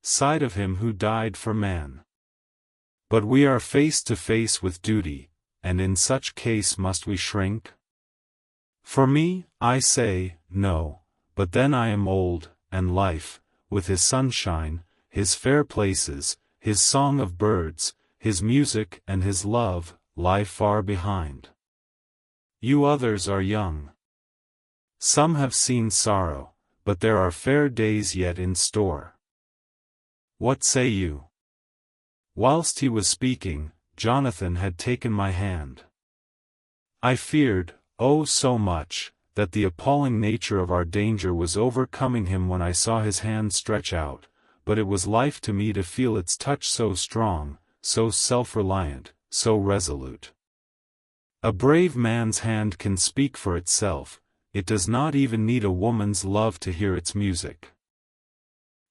side of him who died for man. But we are face to face with duty, and in such case must we shrink? For me, I say, no, but then I am old, and life, with his sunshine, his fair places, his song of birds, his music and his love, lie far behind. You others are young. Some have seen sorrow, but there are fair days yet in store. What say you? Whilst he was speaking, Jonathan had taken my hand. I feared, oh so much, that the appalling nature of our danger was overcoming him when I saw his hand stretch out, but it was life to me to feel its touch so strong, so self-reliant, so resolute. A brave man's hand can speak for itself, it does not even need a woman's love to hear its music.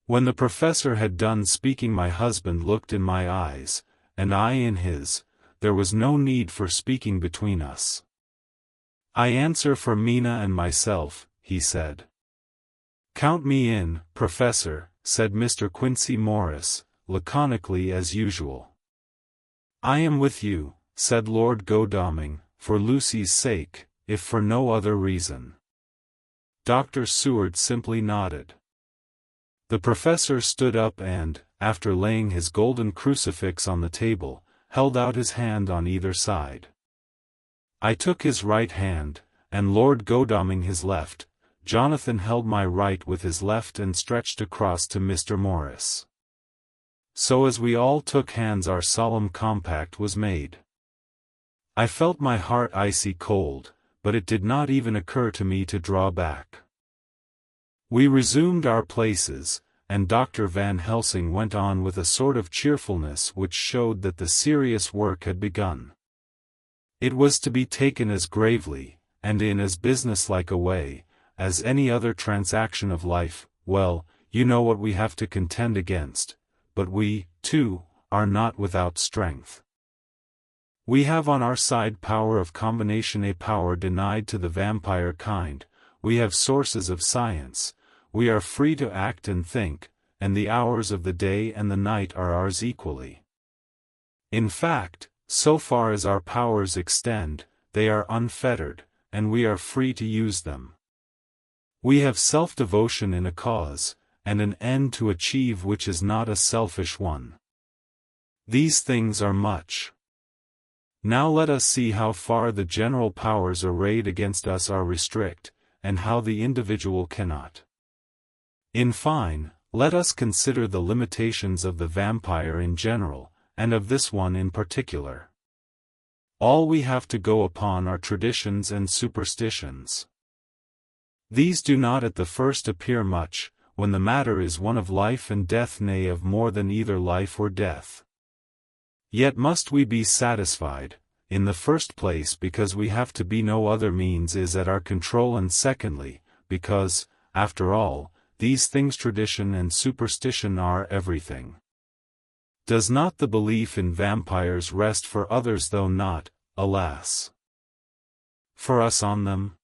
When the professor had done speaking, my husband looked in my eyes, and I in his. There was no need for speaking between us. I answer for Mina and myself, he said. Count me in, Professor, said Mr. Quincy Morris, laconically as usual. I am with you, said Lord Godalming, for Lucy's sake, if for no other reason. Dr. Seward simply nodded. The professor stood up and, after laying his golden crucifix on the table, held out his hand on either side. I took his right hand, and Lord Godalming his left. Jonathan held my right with his left and stretched across to Mr. Morris. So as we all took hands our solemn compact was made. I felt my heart icy cold, but it did not even occur to me to draw back. We resumed our places, and Dr. Van Helsing went on with a sort of cheerfulness which showed that the serious work had begun. It was to be taken as gravely, and in as businesslike a way, as any other transaction of life. Well, you know what we have to contend against, but we, too, are not without strength. We have on our side power of combination, a power denied to the vampire kind. We have sources of science. We are free to act and think, and the hours of the day and the night are ours equally. In fact, so far as our powers extend, they are unfettered, and we are free to use them. We have self-devotion in a cause, and an end to achieve which is not a selfish one. These things are much. Now let us see how far the general powers arrayed against us are restrict, and how the individual cannot. In fine, let us consider the limitations of the vampire in general, and of this one in particular. All we have to go upon are traditions and superstitions. These do not at the first appear much, when the matter is one of life and death, nay, of more than either life or death. Yet must we be satisfied, in the first place because we have to be, no other means is at our control, and secondly, because, after all, these things, tradition and superstition, are everything. Does not the belief in vampires rest for others, though not, alas, for us, on them?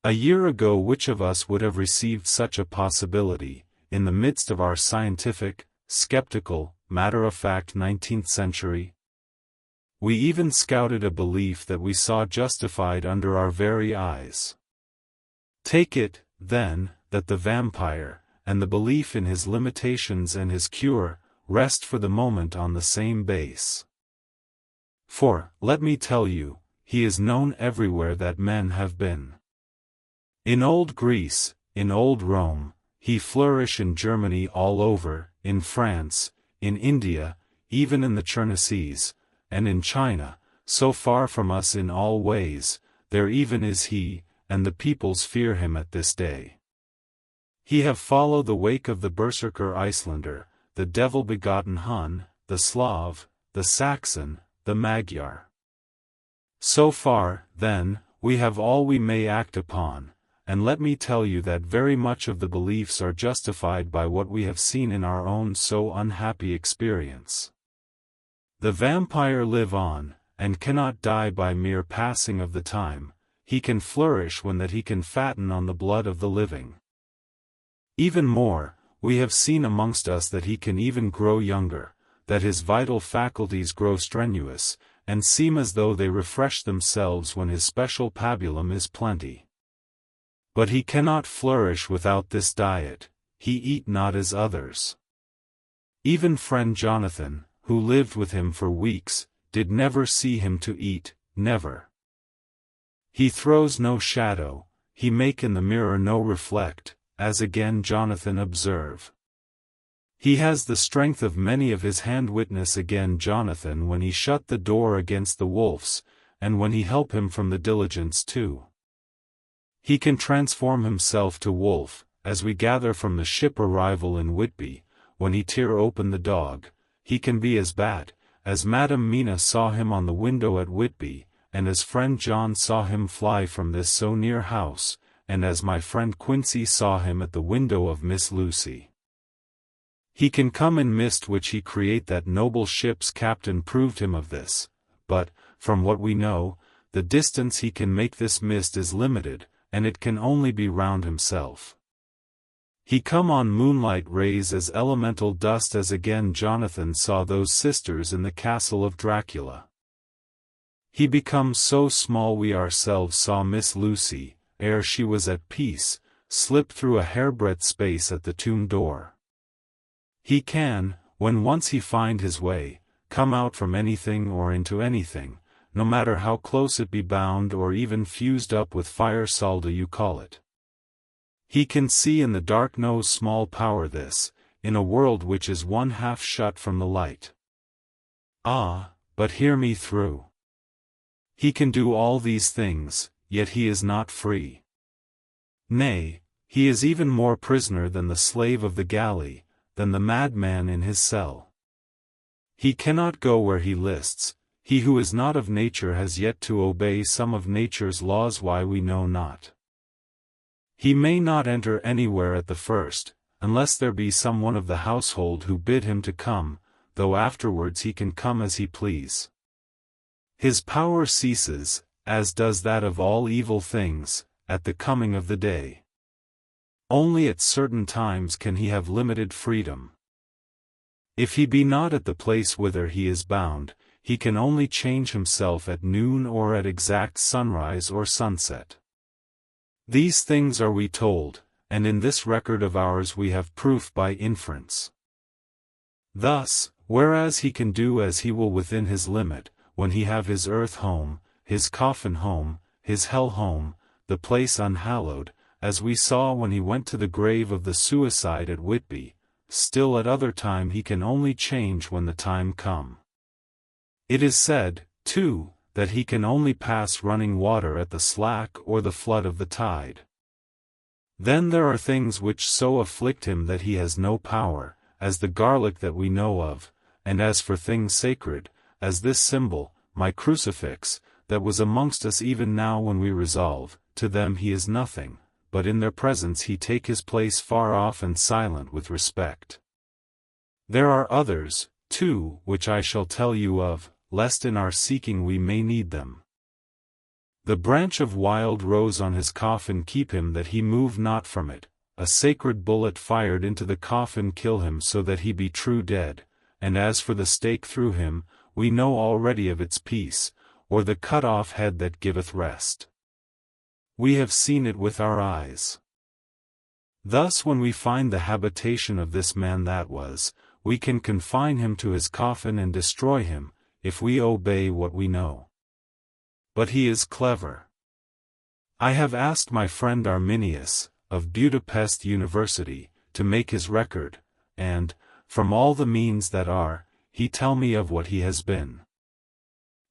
A year ago which of us would have received such a possibility, in the midst of our scientific, skeptical, matter-of-fact 19th century? We even scouted a belief that we saw justified under our very eyes. Take it, then, that the vampire, and the belief in his limitations and his cure, rest for the moment on the same base. For, let me tell you, he is known everywhere that men have been. In old Greece, in old Rome, he flourished in Germany all over, in France, in India, even in the Chersonees, and in China, so far from us in all ways, there even is he, and the peoples fear him at this day. He have followed the wake of the Berserker Icelander, the devil-begotten Hun, the Slav, the Saxon, the Magyar. So far, then, we have all we may act upon, and let me tell you that very much of the beliefs are justified by what we have seen in our own so unhappy experience. The vampire live on, and cannot die by mere passing of the time. He can flourish when that he can fatten on the blood of the living. Even more, we have seen amongst us that he can even grow younger, that his vital faculties grow strenuous, and seem as though they refresh themselves when his special pabulum is plenty. But he cannot flourish without this diet, he eat not as others. Even friend Jonathan, who lived with him for weeks, did never see him to eat, never. He throws no shadow, he make in the mirror no reflect, as again Jonathan observe. He has the strength of many of his hand witness again Jonathan when he shut the door against the wolves, and when he help him from the diligence too. He can transform himself to wolf, as we gather from the ship arrival in Whitby, when he tear open the dog, he can be as bat, as Madam Mina saw him on the window at Whitby, and as friend John saw him fly from this so near house, and as my friend Quincy saw him at the window of Miss Lucy. He can come in mist which he create. That noble ship's captain proved him of this, but, from what we know, the distance he can make this mist is limited, and it can only be round himself. He come on moonlight rays as elemental dust, as again Jonathan saw those sisters in the castle of Dracula. He becomes so small we ourselves saw Miss Lucy, ere she was at peace, slip through a hairbreadth space at the tomb door. He can, when once he find his way, come out from anything or into anything, no matter how close it be bound or even fused up with fire solda you call it. He can see in the dark no small power this, in a world which is one half shut from the light. Ah, but hear me through. He can do all these things, yet he is not free. Nay, he is even more prisoner than the slave of the galley, than the madman in his cell. He cannot go where he lists, he who is not of nature has yet to obey some of nature's laws, why we know not. He may not enter anywhere at the first, unless there be some one of the household who bid him to come, though afterwards he can come as he please. His power ceases, as does that of all evil things, at the coming of the day. Only at certain times can he have limited freedom. If he be not at the place whither he is bound, he can only change himself at noon or at exact sunrise or sunset. These things are we told, and in this record of ours we have proof by inference. Thus, whereas he can do as he will within his limit, when he have his earth home, his coffin home, his hell home, the place unhallowed, as we saw when he went to the grave of the suicide at Whitby, still at other time he can only change when the time come. It is said, too, that he can only pass running water at the slack or the flood of the tide. Then there are things which so afflict him that he has no power, as the garlic that we know of, and as for things sacred, as this symbol, my crucifix, that was amongst us even now when we resolve, to them he is nothing, but in their presence he take his place far off and silent with respect. There are others, too, which I shall tell you of, lest in our seeking we may need them. The branch of wild rose on his coffin keep him that he move not from it, a sacred bullet fired into the coffin kill him so that he be true dead, and as for the stake through him, we know already of its peace, or the cut-off head that giveth rest. We have seen it with our eyes. Thus when we find the habitation of this man that was, we can confine him to his coffin and destroy him, if we obey what we know. But he is clever. I have asked my friend Arminius, of Budapest University, to make his record, and, from all the means that are, he tell me of what he has been.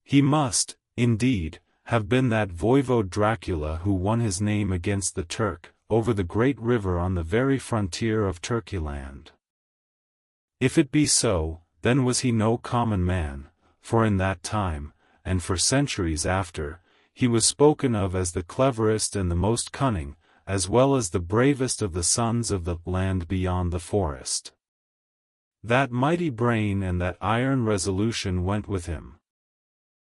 He must, indeed, have been that voivode Dracula who won his name against the Turk, over the great river on the very frontier of Turkeyland. If it be so, then was he no common man, for in that time, and for centuries after, he was spoken of as the cleverest and the most cunning, as well as the bravest of the sons of the land beyond the forest. That mighty brain and that iron resolution went with him.